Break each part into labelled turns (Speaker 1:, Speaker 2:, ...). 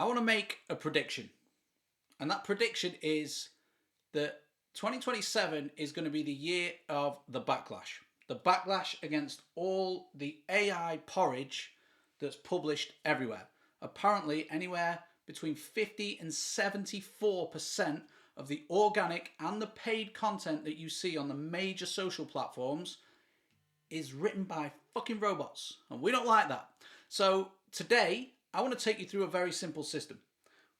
Speaker 1: I want to make a prediction. And that prediction is that 2027 is going to be the year of the backlash. The backlash against all the AI porridge that's published everywhere. Apparently, anywhere between 50 and 74% of the organic and the paid content that you see on the major social platforms is written by fucking robots. And we don't like that. So today, I want to take you through a very simple system.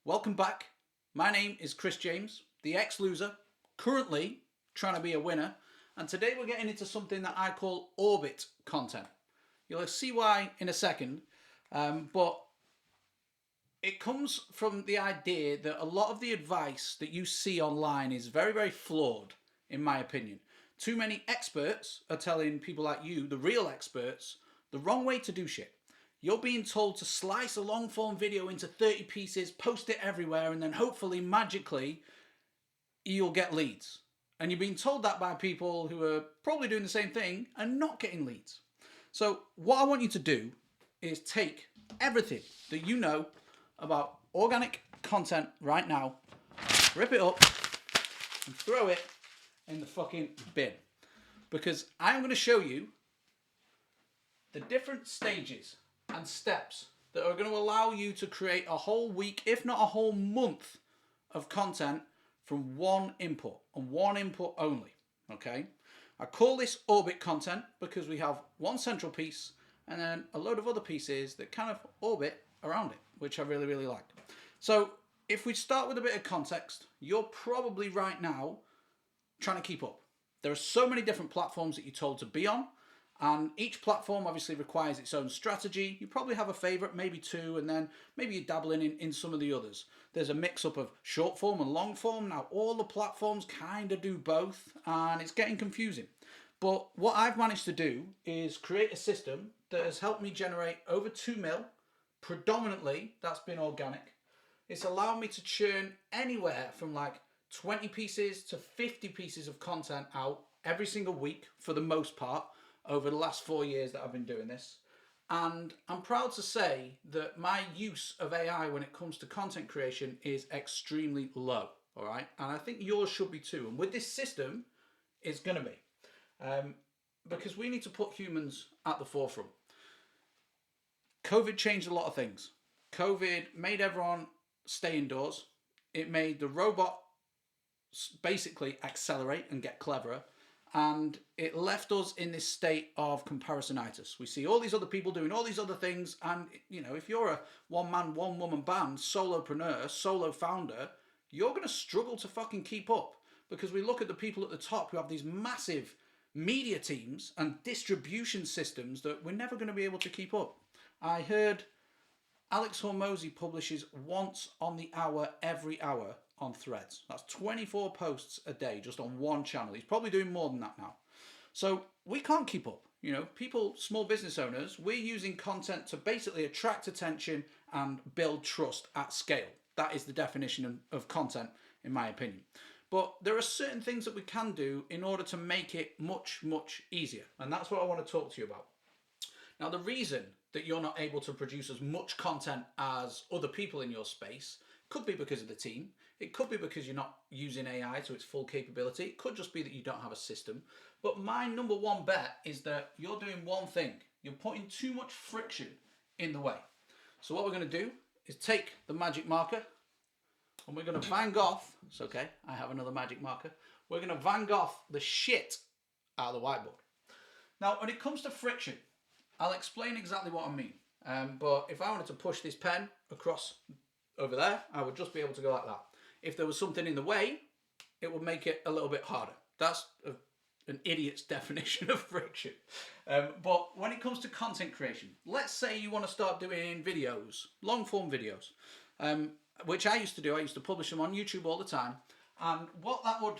Speaker 1: Welcome back. My name is Chris James, the ex-loser, currently trying to be a winner. And today we're getting into something that I call orbit content. You'll see why in a second. But it comes from the idea that a lot of the advice that you see online is very, very flawed, in my opinion. Too many experts are telling people like you, the real experts, the wrong way to do shit. You're being told to slice a long form video into 30 pieces, post it everywhere, and then hopefully, magically, you'll get leads. And you're being told that by people who are probably doing the same thing and not getting leads. So what I want you to do is take everything that you know about organic content right now, rip it up, and throw it in the fucking bin. Because I'm going to show you the different stages and steps that are going to allow you to create a whole week, if not a whole month, of content from one input and one input only. Okay, I call this orbit content because we have one central piece and then a load of other pieces that kind of orbit around it, which I really, really like. So if we start with a bit of context, you're probably right now trying to keep up. There are so many different platforms that you're told to be on. And each platform obviously requires its own strategy. You probably have a favorite, maybe two, and then maybe you're dabbling in some of the others. There's a mix up of short form and long form. Now, all the platforms kind of do both, and it's getting confusing. But what I've managed to do is create a system that has helped me generate over 2 mil. Predominantly, that's been organic. It's allowed me to churn anywhere from like 20 pieces to 50 pieces of content out every single week for the most part, over the last 4 years that I've been doing this. And I'm proud to say that my use of AI when it comes to content creation is extremely low, all right? And I think yours should be too. And with this system, it's going to be. Because we need to put humans at the forefront. COVID changed a lot of things. COVID made everyone stay indoors. It made the robot basically accelerate and get cleverer. And it left us in this state of comparisonitis. We see all these other people doing all these other things. And, you know, if you're a one-man, one-woman band, solopreneur, solo founder, you're going to struggle to fucking keep up. Because we look at the people at the top who have these massive media teams and distribution systems that we're never going to be able to keep up. I heard Alex Hormozy publishes once on the hour, every hour, on Threads. That's 24 posts a day just on one channel. He's probably doing more than that now. So we can't keep up. You know, people, small business owners, we're using content to basically attract attention and build trust at scale. That is the definition of content, in my opinion. But there are certain things that we can do in order to make it much, much easier. And that's what I want to talk to you about. Now, the reason that you're not able to produce as much content as other people in your space could be because of the team. It could be because you're not using AI to its full capability. It could just be that you don't have a system. But my number one bet is that you're doing one thing. You're putting too much friction in the way. So what we're going to do is take the magic marker and we're going to Van Gogh. It's okay, I have another magic marker. We're going to Van Gogh the shit out of the whiteboard. Now, when it comes to friction, I'll explain exactly what I mean. But if I wanted to push this pen across over there, I would just be able to go like that. If there was something in the way, it would make it a little bit harder. That's an idiot's definition of friction. But when it comes to content creation, let's say you want to start doing videos, long form videos, which I used to do. I used to publish them on YouTube all the time. And what that would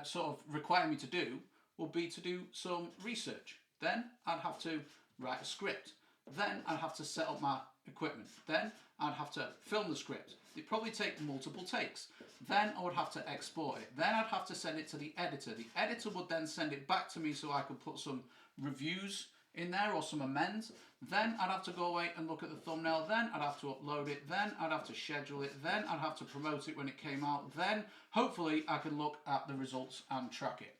Speaker 1: sort of require me to do would be to do some research. Then I'd have to write a script. Then I'd have to set up my equipment. Then I'd have to film the script. It'd probably take multiple takes. Then I would have to export it. Then I'd have to send it to the editor. The editor would then send it back to me so I could put some reviews in there or some amends. Then I'd have to go away and look at the thumbnail. Then I'd have to upload it. Then I'd have to schedule it. Then I'd have to promote it when it came out. Then hopefully I could look at the results and track it.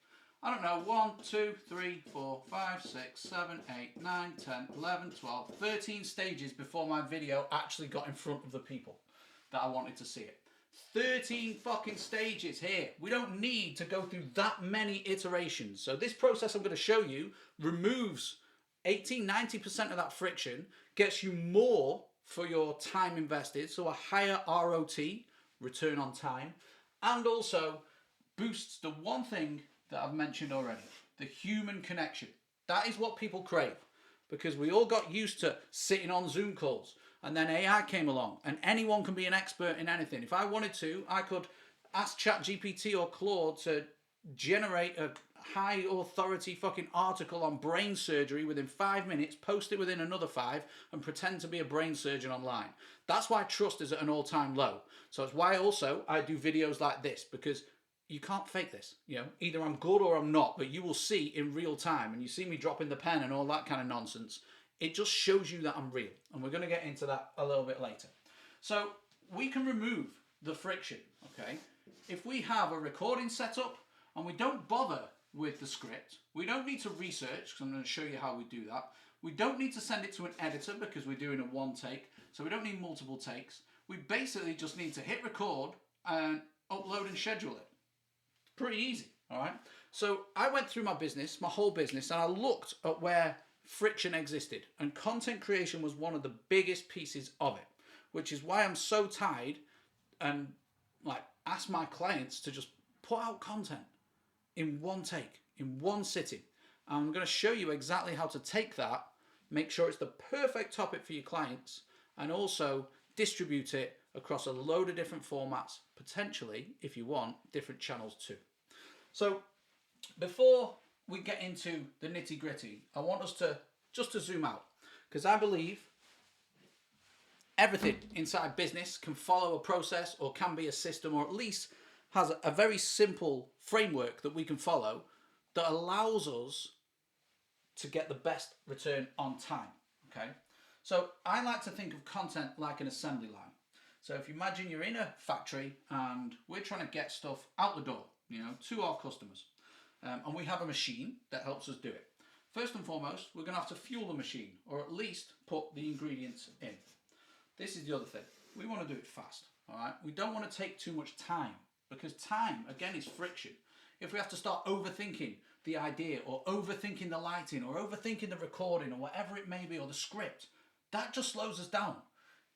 Speaker 1: I don't know, 1, 2, 3, 4, 5, 6, 7, 8, 9, 10, 11, 12, 13 stages before my video actually got in front of the people that I wanted to see it. 13 fucking stages here. We don't need to go through that many iterations. So this process I'm going to show you removes 80-90% of that friction, gets you more for your time invested, so a higher ROT, return on time, and also boosts the one thing that I've mentioned already, the human connection. That is what people crave, because we all got used to sitting on Zoom calls, and then AI came along, and anyone can be an expert in anything. If I wanted to, I could ask ChatGPT or Claude to generate a high authority fucking article on brain surgery within 5 minutes, post it within another 5, and pretend to be a brain surgeon online. That's why trust is at an all-time low. So it's why also I do videos like this, because you can't fake this. You know, either I'm good or I'm not, but you will see in real time, and you see me dropping the pen and all that kind of nonsense. It just shows you that I'm real, and we're going to get into that a little bit later. So we can remove the friction, okay? If we have a recording setup and we don't bother with the script, we don't need to research, because I'm going to show you how we do that. We don't need to send it to an editor because we're doing a one take, so we don't need multiple takes. We basically just need to hit record and upload and schedule it. Pretty easy, all right? So I went through my business, my whole business, and I looked at where friction existed, and content creation was one of the biggest pieces of it, which is why I'm so tied and like ask my clients to just put out content in one take, in one sitting. I'm going to show you exactly how to take that, make sure it's the perfect topic for your clients, and also distribute it across a load of different formats, potentially, if you want, different channels too. So before we get into the nitty gritty, I want us to just to zoom out, because I believe everything inside business can follow a process or can be a system, or at least has a very simple framework that we can follow that allows us to get the best return on time, okay? So I like to think of content like an assembly line. So if you imagine you're in a factory and we're trying to get stuff out the door, you know, to our customers, and we have a machine that helps us do it. First and foremost, we're going to have to fuel the machine, or at least put the ingredients in. This is the other thing. We want to do it fast, all right? We don't want to take too much time, because time, again, is friction. If we have to start overthinking the idea, or overthinking the lighting, or overthinking the recording, or whatever it may be, or the script, that just slows us down.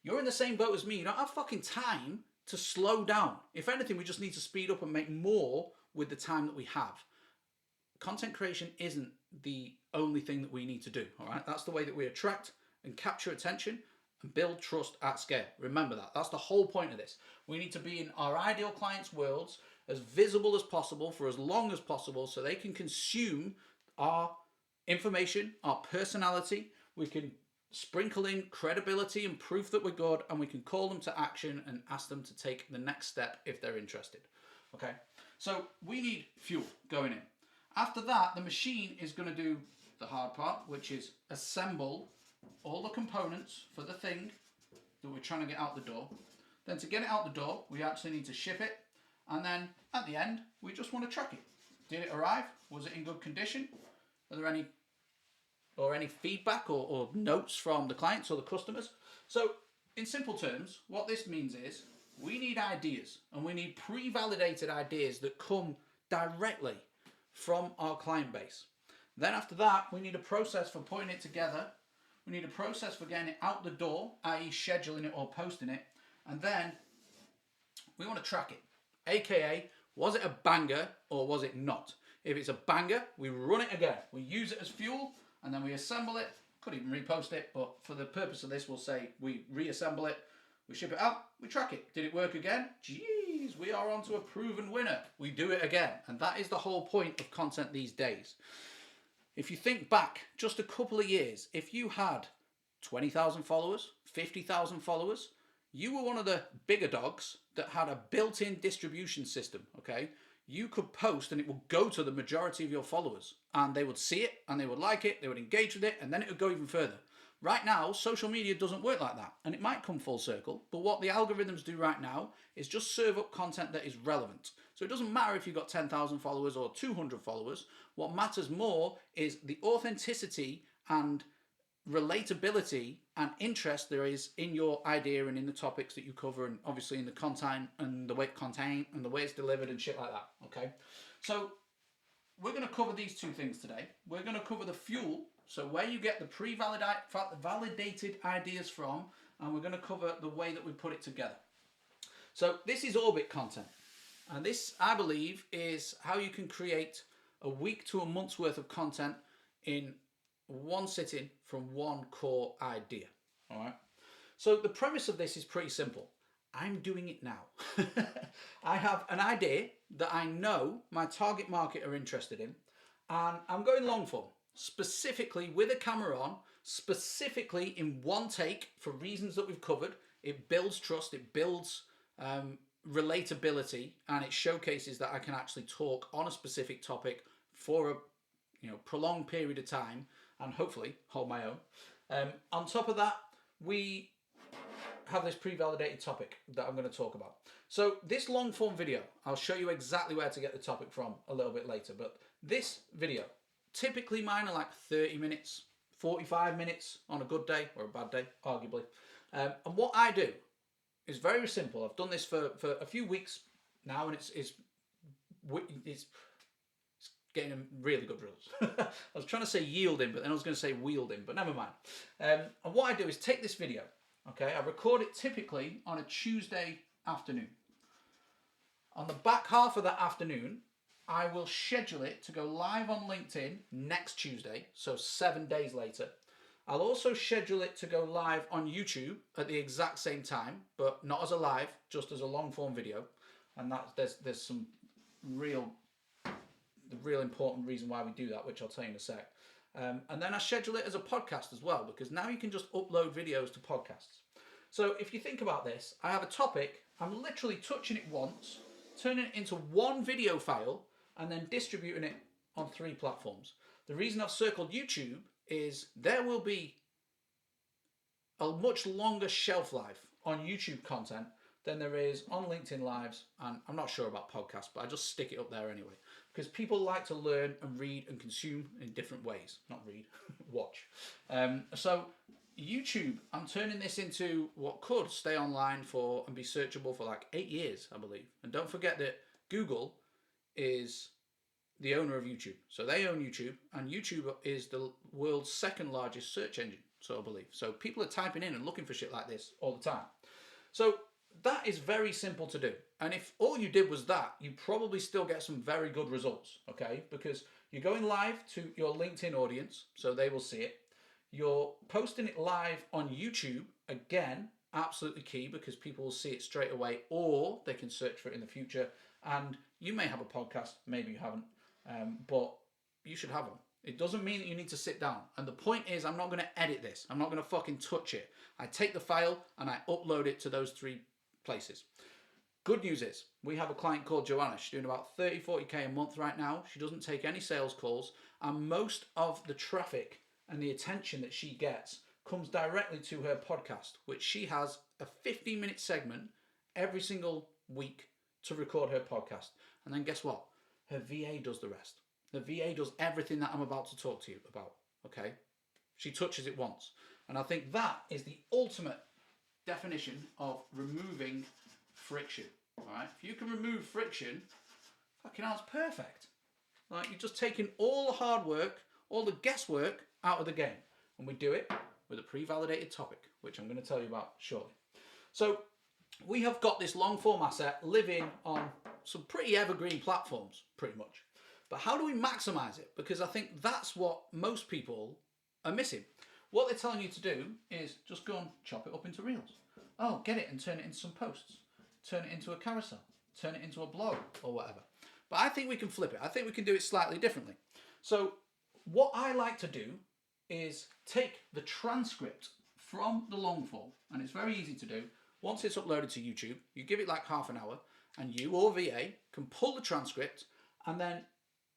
Speaker 1: You're in the same boat as me. You don't have fucking time to slow down. If anything, we just need to speed up and make more with the time that we have. Content creation isn't the only thing that we need to do, all right? That's the way that we attract and capture attention and build trust at scale. Remember that. That's the whole point of this. We need to be in our ideal clients' worlds, as visible as possible for as long as possible, so they can consume our information, our personality. We can sprinkle in credibility and proof that we're good, and we can call them to action and ask them to take the next step if they're interested. Okay, so we need fuel going in. After that, the machine is going to do the hard part, which is assemble all the components for the thing that we're trying to get out the door. Then to get it out the door, we actually need to ship it, and then at the end, we just want to track it. Did it arrive? Was it in good condition? Are there any feedback or notes from the clients or the customers? So in simple terms, what this means is we need ideas, and we need pre-validated ideas that come directly from our client base. Then after that, we need a process for putting it together. We need a process for getting it out the door, i.e. scheduling it or posting it. And then we want to track it, aka was it a banger or was it not? If it's a banger, we run it again. We use it as fuel, and then we assemble it. Could even repost it, but for the purpose of this, we'll say we reassemble it, we ship it out, we track it. Did it work again? Jeez, we are on to a proven winner. We do it again. And that is the whole point of content these days. If you think back just a couple of years, if you had 20,000 followers, 50,000 followers, you were one of the bigger dogs that had a built-in distribution system, okay? You could post and it would go to the majority of your followers, and they would see it and they would like it, they would engage with it, and then it would go even further. Right now, social media doesn't work like that, and it might come full circle, but what the algorithms do right now is just serve up content that is relevant. So it doesn't matter if you've got 10,000 followers or 200 followers. What matters more is the authenticity and relatability and interest there is in your idea and in the topics that you cover, and obviously in the content and the way it's delivered and shit like that. Okay, so we're going to cover these two things today. We're going to cover the fuel, so where you get the validated ideas from, and we're going to cover the way that we put it together. So this is Orbit content, and this, I believe, is how you can create a week to a month's worth of content in one sitting from one core idea. All right. So the premise of this is pretty simple. I'm doing it now. I have an idea that I know my target market are interested in, and I'm going long form, specifically with a camera on, specifically in one take for reasons that we've covered. It builds trust, it builds relatability, and it showcases that I can actually talk on a specific topic for a prolonged period of time, and hopefully hold my own. On top of that, we have this pre-validated topic that I'm going to talk about. So this long form video, I'll show you exactly where to get the topic from a little bit later, but this video, typically mine are like 30 minutes, 45 minutes on a good day or a bad day, arguably. And what I do is very simple. I've done this for a few weeks now, and it's getting really good results. I was trying to say yielding, but then I was going to say wielding, but never mind. And what I do is take this video, okay? I record it typically on a Tuesday afternoon. On the back half of that afternoon, I will schedule it to go live on LinkedIn next Tuesday, so 7 days later. I'll also schedule it to go live on YouTube at the exact same time, but not as a live, just as a long form video. And there's some real important reason why we do that, which I'll tell you in a sec. And then I schedule it as a podcast as well, because now you can just upload videos to podcasts. So if you think about this, I have a topic, I'm literally touching it once, turning it into one video file, and then distributing it on 3 platforms. The reason I've circled YouTube is there will be a much longer shelf life on YouTube content than there is on LinkedIn Lives, and I'm not sure about podcasts, but I just stick it up there anyway, because people like to learn and read and consume in different ways. Not read, watch. So YouTube, I'm turning this into what could stay online for and be searchable for like 8 years, I believe. And don't forget that Google is the owner of YouTube. So they own YouTube, and YouTube is the world's second largest search engine, so I believe. So people are typing in and looking for shit like this all the time. So that is very simple to do. And if all you did was that, you probably still get some very good results, okay? Because you're going live to your LinkedIn audience, so they will see it. You're posting it live on YouTube, again, absolutely key, because people will see it straight away, or they can search for it in the future. And you may have a podcast, maybe you haven't, but you should have one. It doesn't mean that you need to sit down. And the point is, I'm not going to edit this. I'm not going to fucking touch it. I take the file and I upload it to those 3 places. Good news is, we have a client called Joanna. She's doing about 30-40k a month right now. She doesn't take any sales calls, and most of the traffic and the attention that she gets comes directly to her podcast, which she has a 15-minute segment every single week to record her podcast. And then guess what? Her VA does the rest. The VA does everything that I'm about to talk to you about, okay? She touches it once. And I think that is the ultimate definition of removing friction, all right? If you can remove friction, fucking hell, it's perfect. Like, you're just taking all the hard work, all the guesswork out of the game. And we do it with a pre-validated topic, which I'm going to tell you about shortly. So we have got this long form asset living on some pretty evergreen platforms, pretty much. But how do we maximize it? Because I think that's what most people are missing. What they're telling you to do is just go and chop it up into reels. Oh, get it and turn it into some posts. Turn it into a carousel. Turn it into a blog or whatever. But I think we can flip it. I think we can do it slightly differently. So what I like to do is take the transcript from the long form, and it's very easy to do. Once it's uploaded to YouTube, you give it like half an hour, and you or VA can pull the transcript, and then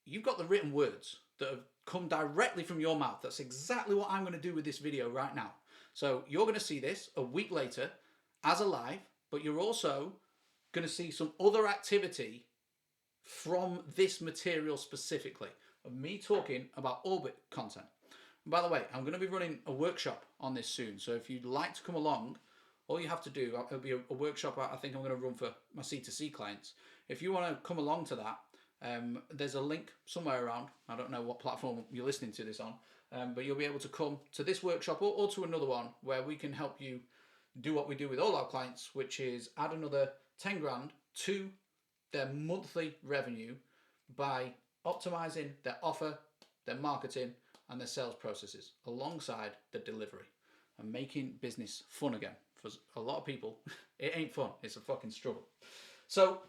Speaker 1: you've got the written words that have come directly from your mouth. That's exactly what I'm going to do with this video right now. So you're going to see this a week later as a live, but you're also going to see some other activity from this material specifically of me talking about orbit content. And by the way, I'm going to be running a workshop on this soon. So if you'd like to come along, all you have to do, it'll be a workshop I think I'm going to run for my C2C clients. If you want to come along to that, there's a link somewhere around. I don't know what platform you're listening to this on, but you'll be able to come to this workshop or to another one where we can help you do what we do with all our clients, which is add another 10 grand to their monthly revenue by optimizing their offer, their marketing, and their sales processes alongside the delivery and making business fun again. For a lot of people, it ain't fun. It's a fucking struggle. So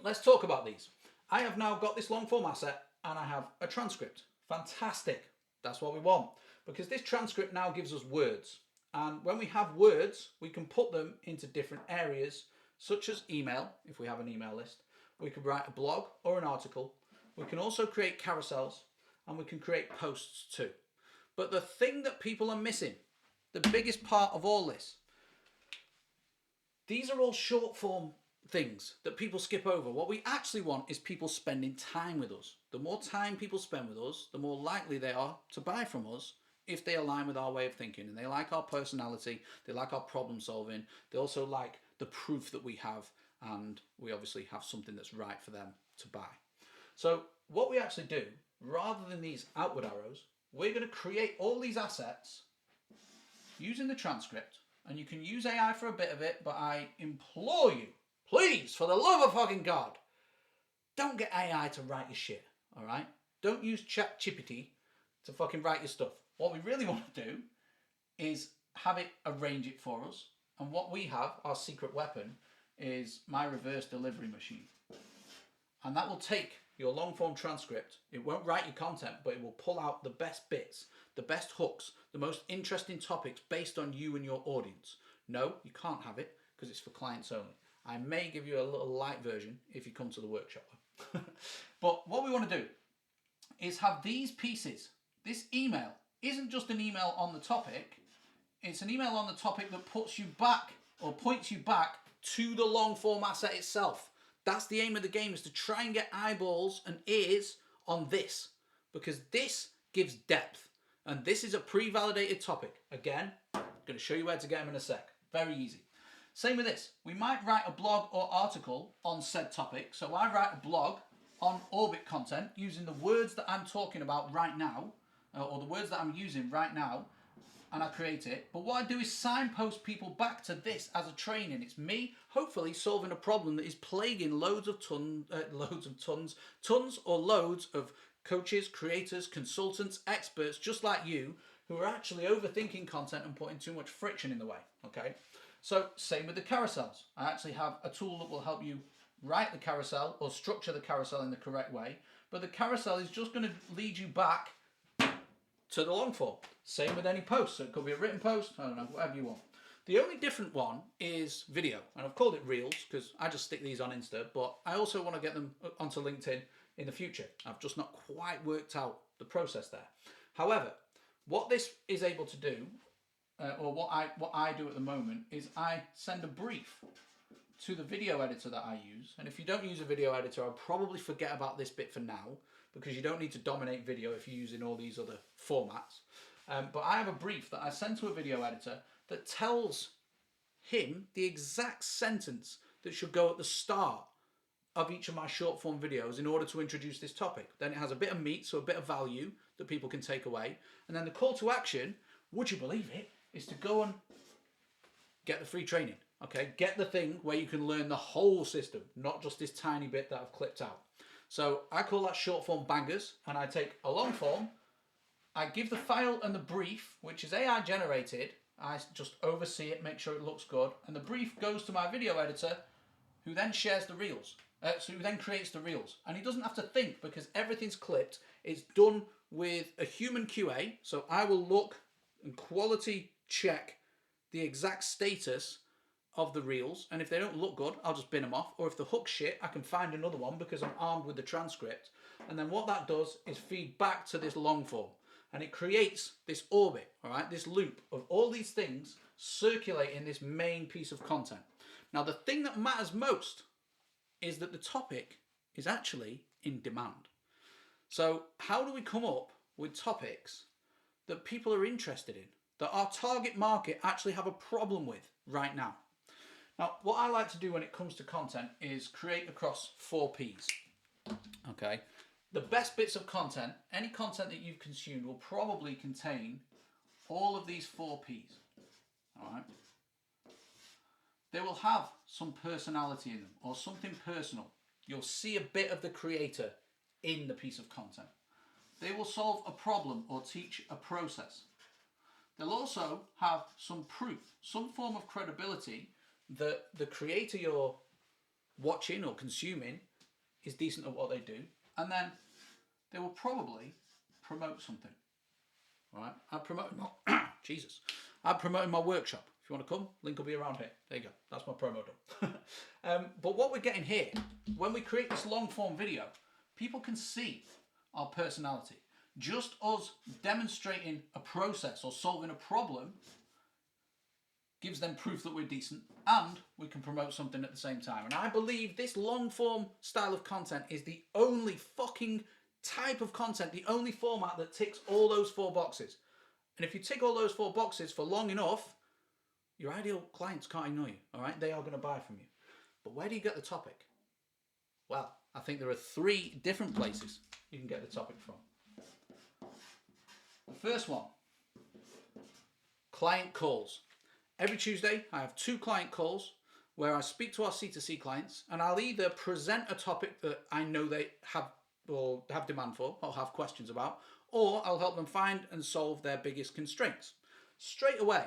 Speaker 1: let's talk about these. I have now got this long form asset and I have a transcript. Fantastic. That's what we want, because this transcript now gives us words. And when we have words, we can put them into different areas, such as email, if we have an email list. We could write a blog or an article. We can also create carousels, and we can create posts too. But the thing that people are missing, the biggest part of all this, these are all short form things that people skip over. What we actually want is people spending time with us. The more time people spend with us, the more likely they are to buy from us if they align with our way of thinking and they like our personality, they like our problem solving, they also like the proof that we have, and we obviously have something that's right for them to buy. So what we actually do, rather than these outward arrows, we're going to create all these assets using the transcript, and you can use AI for a bit of it, but I implore you, please, for the love of fucking God, don't get AI to write your shit, all right? Don't use ChatGPT to fucking write your stuff. What we really want to do is have it arrange it for us. And what we have, our secret weapon, is my reverse delivery machine. And that will take your long form transcript. It won't write your content, but it will pull out the best bits, the best hooks, the most interesting topics based on you and your audience. No, you can't have it because it's for clients only. I may give you a little light version if you come to the workshop. But what we want to do is have these pieces. This email isn't just an email on the topic. It's an email on the topic that puts you back or points you back to the long form asset itself. That's the aim of the game, is to try and get eyeballs and ears on this, because this gives depth. And this is a pre-validated topic. Again, I'm going to show you where to get them in a sec. Very easy. Same with this. We might write a blog or article on said topic. So I write a blog on orbit content using the words that I'm talking about right now, or the words that I'm using right now, and I create it. But what I do is signpost people back to this as a training. It's me, hopefully, solving a problem that is plaguing tons or loads of coaches, creators, consultants, experts, just like you, who are actually overthinking content and putting too much friction in the way, okay? So same with the carousels. I actually have a tool that will help you write the carousel or structure the carousel in the correct way. But the carousel is just going to lead you back to the long form. Same with any post. So it could be a written post, I don't know, whatever you want. The only different one is video. And I've called it Reels because I just stick these on Insta, but I also want to get them onto LinkedIn in the future. I've just not quite worked out the process there. However, what this is able to do, or what I do at the moment, is I send a brief to the video editor that I use. And if you don't use a video editor, I'll probably forget about this bit for now, because you don't need to dominate video if you're using all these other formats. But I have a brief that I send to a video editor that tells him the exact sentence that should go at the start of each of my short form videos in order to introduce this topic. Then it has a bit of meat, so a bit of value that people can take away. And then the call to action, would you believe it, is to go and get the free training. Okay, get the thing where you can learn the whole system, not just this tiny bit that I've clipped out. So I call that short form bangers, and I take a long form, I give the file and the brief, which is AI generated, I just oversee it, make sure it looks good, and the brief goes to my video editor, who then shares the reels. So who then creates the reels. And he doesn't have to think, because everything's clipped. It's done with a human QA, so I will look and quality check the exact status of the reels, and if they don't look good, I'll just bin them off. Or if the hook's shit, I can find another one because I'm armed with the transcript. And then what that does is feed back to this long form, and it creates this orbit, all right, this loop of all these things circulating this main piece of content. Now, the thing that matters most is that the topic is actually in demand. So how do we come up with topics that people are interested in, that our target market actually have a problem with right now? Now, what I like to do when it comes to content is create across 4 Ps. Okay, the best bits of content, any content that you've consumed, will probably contain all of these 4 Ps. All right. They will have some personality in them or something personal. You'll see a bit of the creator in the piece of content. They will solve a problem or teach a process. They'll also have some proof, some form of credibility that the creator you're watching or consuming is decent at what they do. And then they will probably promote something. All right, I'm promoting my I'm promoting my workshop. If you want to come, link will be around here. There you go. That's my promo done. But what we're getting here, when we create this long form video, people can see our personality. Just us demonstrating a process or solving a problem gives them proof that we're decent, and we can promote something at the same time. And I believe this long form style of content is the only fucking type of content, the only format that ticks all those 4 boxes. And if you tick all those 4 boxes for long enough, your ideal clients can't ignore you, all right? They are going to buy from you. But where do you get the topic? Well, I think there are 3 different places you can get the topic from. The first one, client calls. Every Tuesday, I have 2 client calls where I speak to our C2C clients, and I'll either present a topic that I know they have or have demand for or have questions about, or I'll help them find and solve their biggest constraints. Straight away,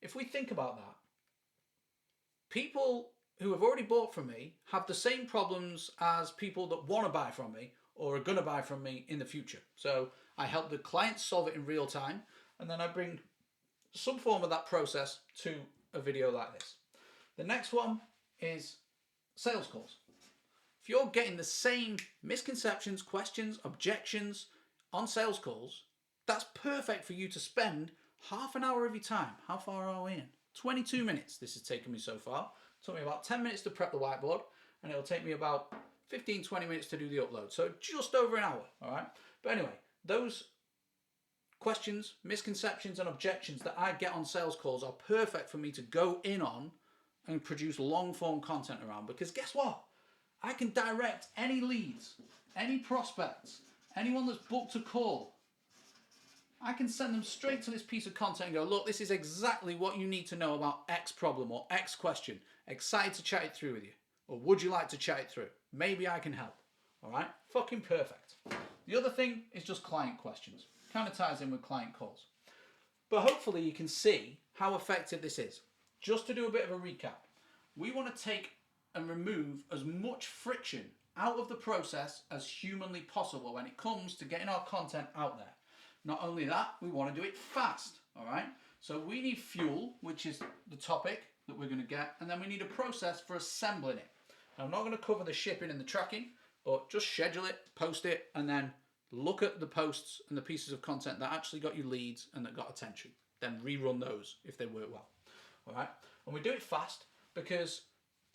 Speaker 1: if we think about that, people who have already bought from me have the same problems as people that want to buy from me or are going to buy from me in the future. So I help the clients solve it in real time, and then I bring some form of that process to a video like this. The next one is sales calls. If you're getting the same misconceptions, questions, objections on sales calls, that's perfect for you to spend half an hour of your time. How far are we in? 22 minutes this has taken me so far. It took me about 10 minutes to prep the whiteboard, and it'll take me about 15-20 minutes to do the upload. So just over an hour, all right? But anyway, those questions, misconceptions, and objections that I get on sales calls are perfect for me to go in on and produce long form content around, because guess what? I can direct any leads, any prospects, anyone that's booked a call. I can send them straight to this piece of content and go, look, this is exactly what you need to know about X problem or X question. Excited to chat it through with you. Or would you like to chat it through? Maybe I can help. All right? Fucking perfect. The other thing is just client questions. Kind of ties in with client calls. But hopefully you can see how effective this is. Just to do a bit of a recap, we want to take and remove as much friction out of the process as humanly possible when it comes to getting our content out there. Not only that, we want to do it fast, all right? So we need fuel, which is the topic that we're going to get, and then we need a process for assembling it. Now, I'm not going to cover the shipping and the tracking, but just schedule it, post it, and then look at the posts and the pieces of content that actually got you leads and that got attention. Then rerun those if they work well, all right? And we do it fast because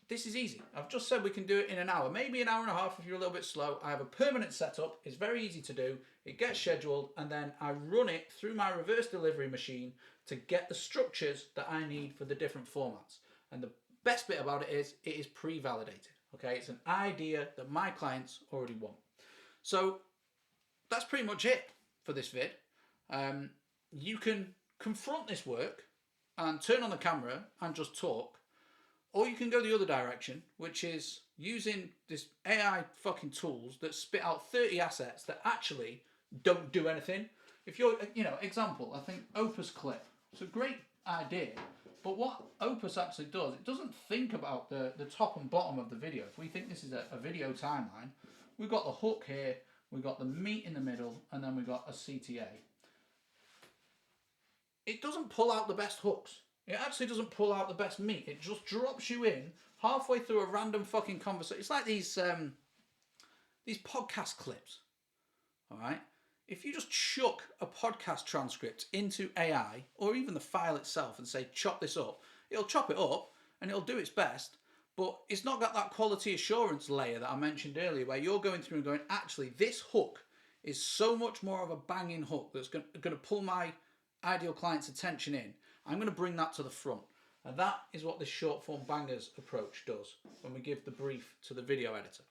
Speaker 1: this is easy. I've just said we can do it in an hour, maybe an hour and a half if you're a little bit slow. I have a permanent setup. It's very easy to do. It gets scheduled, and then I run it through my reverse delivery machine to get the structures that I need for the different formats. And the best bit about it is pre-validated. Okay, it's an idea that my clients already want. So that's pretty much it for this vid. You can confront this work and turn on the camera and just talk. Or you can go the other direction, which is using this AI fucking tools that spit out 30 assets that actually don't do anything. If you're, example, I think Opus Clip. It's a great idea, but what Opus actually does, it doesn't think about the top and bottom of the video. If we think this is a video timeline, we've got the hook here, we've got the meat in the middle, and then we've got a CTA. It doesn't pull out the best hooks. It actually doesn't pull out the best meat. It just drops you in halfway through a random fucking conversation. It's like these podcast clips. All right. If you just chuck a podcast transcript into AI or even the file itself and say chop this up, it'll chop it up and it'll do its best. But it's not got that quality assurance layer that I mentioned earlier, where you're going through and going, actually, this hook is so much more of a banging hook that's going to pull my ideal client's attention in. I'm going to bring that to the front. And that is what this short form bangers approach does when we give the brief to the video editor.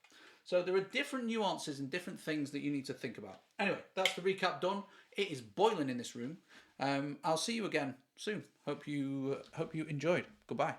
Speaker 1: So there are different nuances and different things that you need to think about. Anyway, that's the recap done. It is boiling in this room. I'll see you again soon. Hope you enjoyed. Goodbye.